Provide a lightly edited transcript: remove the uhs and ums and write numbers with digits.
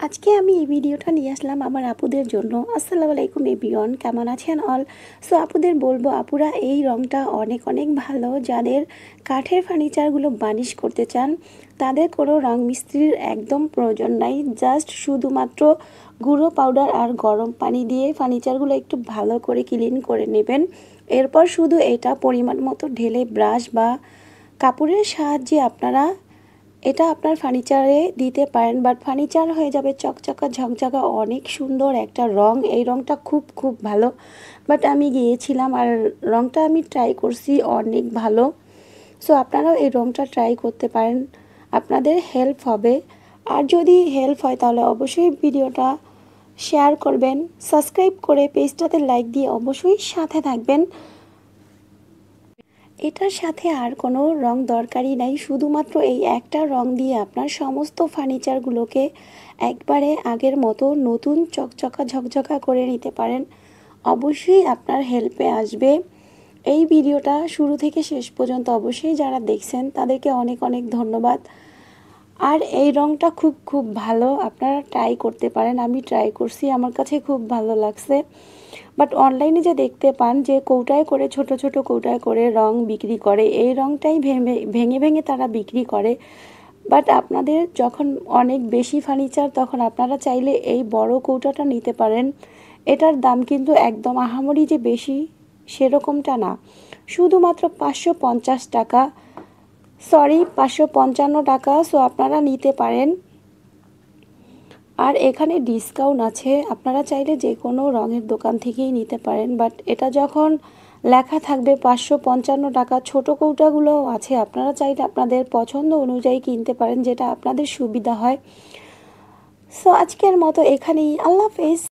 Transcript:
আজকে আমি এই ভিডিওটা নিয়ে আসলাম আমার আপুদের জন্য। আসসালামু আলাইকুম এভরিওয়ান, কেমন আছেন অল? সো আপুদের বলবো, আপুরা এই রংটা অনেক অনেক ভালো। যাদের কাঠের ফার্নিচারগুলো বানিশ করতে চান তাদের কোনো রং মিস্ত্রির একদম প্রয়োজন নাই। জাস্ট শুধুমাত্র গুঁড়ো পাউডার আর গরম পানি দিয়ে ফার্নিচারগুলো একটু ভালো করে ক্লিন করে নেবেন। এরপর শুধু এটা পরিমাণ মতো ঢেলে ব্রাশ বা কাপড়ের সাহায্যে আপনারা এটা আপনার ফার্নিচারে দিতে পারেন, বাট ফার্নিচার হয়ে যাবে চকচকা ঝকঝকা অনেক সুন্দর একটা রং। এই রংটা খুব খুব ভালো। বাট আমি গিয়েছিলাম আর রংটা আমি ট্রাই করছি, অনেক ভালো। সো আপনারাও এই রংটা ট্রাই করতে পারেন, আপনাদের হেল্প হবে। আর যদি হেল্প হয় তাহলে অবশ্যই ভিডিওটা শেয়ার করবেন, সাবস্ক্রাইব করে পেজটাতে লাইক দিয়ে অবশ্যই সাথে থাকবেন। এটার সাথে আর কোনো রং দরকারই নাই, শুধুমাত্র এই একটা রং দিয়ে আপনার সমস্ত ফার্নিচারগুলোকে একবারে আগের মতো নতুন চকচকা ঝকঝকা করে নিতে পারেন। অবশ্যই আপনার হেল্পে আসবে। এই ভিডিওটা শুরু থেকে শেষ পর্যন্ত অবশ্যই যারা দেখছেন তাদেরকে অনেক অনেক ধন্যবাদ। আর এই রংটা খুব খুব ভালো, আপনারা ট্রাই করতে পারেন। আমি ট্রাই করছি, আমার কাছে খুব ভালো লাগছে। বাট অনলাইনে যে দেখতে পান যে কৌটায় করে ছোট ছোট কৌটায় করে রং বিক্রি করে, এই রংটাই ভেঙে ভেঙে তারা বিক্রি করে। বাট আপনাদের যখন অনেক বেশি ফার্নিচার তখন আপনারা চাইলে এই বড় কৌটাটা নিতে পারেন। এটার দাম কিন্তু একদম আহামরি যে বেশি সেরকমটা না, শুধুমাত্র 550 টাকা, সরি 555 টাকা। সো আপনারা নিতে পারেন। আর এখানে ডিসকাউন্ট আছে, আপনারা চাইলে যে কোনো রঙের দোকান থেকেই নিতে পারেন। বাট এটা যখন লেখা থাকবে 555 টাকা, ছোটো কৌটাগুলোও আছে, আপনারা চাইলে আপনাদের পছন্দ অনুযায়ী কিনতে পারেন, যেটা আপনাদের সুবিধা হয়। সো আজকের মতো এখানেই, আল্লাহ হাফেজ।